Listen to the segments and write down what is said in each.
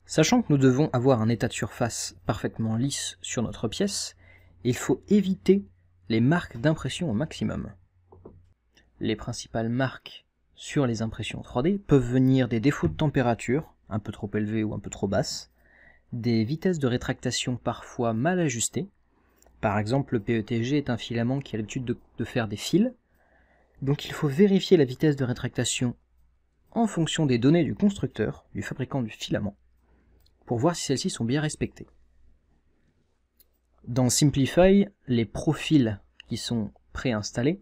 Sachant que nous devons avoir un état de surface parfaitement lisse sur notre pièce, il faut éviter les marques d'impression au maximum. Les principales marques sur les impressions 3D peuvent venir des défauts de température, un peu trop élevés ou un peu trop basses, des vitesses de rétractation parfois mal ajustées. Par exemple, le PETG est un filament qui a l'habitude de faire des fils, donc il faut vérifier la vitesse de rétractation en fonction des données du constructeur, du fabricant du filament, pour voir si celles-ci sont bien respectées. Dans Simplify, les profils qui sont préinstallés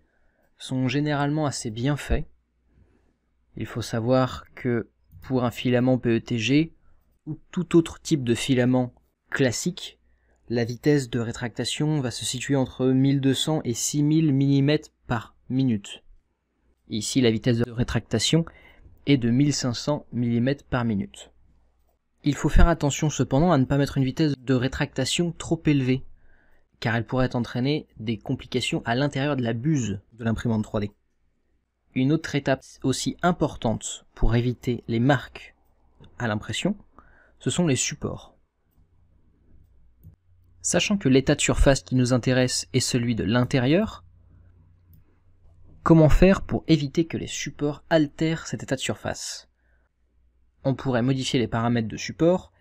sont généralement assez bien faits. Il faut savoir que pour un filament PETG ou tout autre type de filament classique, la vitesse de rétractation va se situer entre 1200 et 6000 mm par minute. Ici, la vitesse de rétractation est de 1500 mm par minute. Il faut faire attention cependant à ne pas mettre une vitesse de rétractation trop élevée, car elle pourrait entraîner des complications à l'intérieur de la buse de l'imprimante 3D. Une autre étape aussi importante pour éviter les marques à l'impression, ce sont les supports. Sachant que l'état de surface qui nous intéresse est celui de l'intérieur, comment faire pour éviter que les supports altèrent cet état de surface? On pourrait modifier les paramètres de support,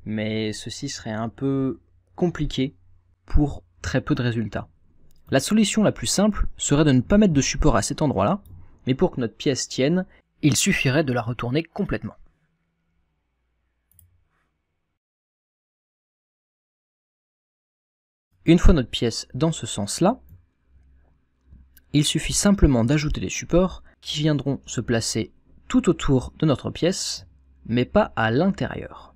mais ceci serait un peu compliqué pour très peu de résultats. La solution la plus simple serait de ne pas mettre de support à cet endroit-là, mais pour que notre pièce tienne, il suffirait de la retourner complètement. Une fois notre pièce dans ce sens-là, il suffit simplement d'ajouter des supports qui viendront se placer tout autour de notre pièce, mais pas à l'intérieur,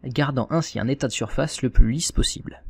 gardant ainsi un état de surface le plus lisse possible.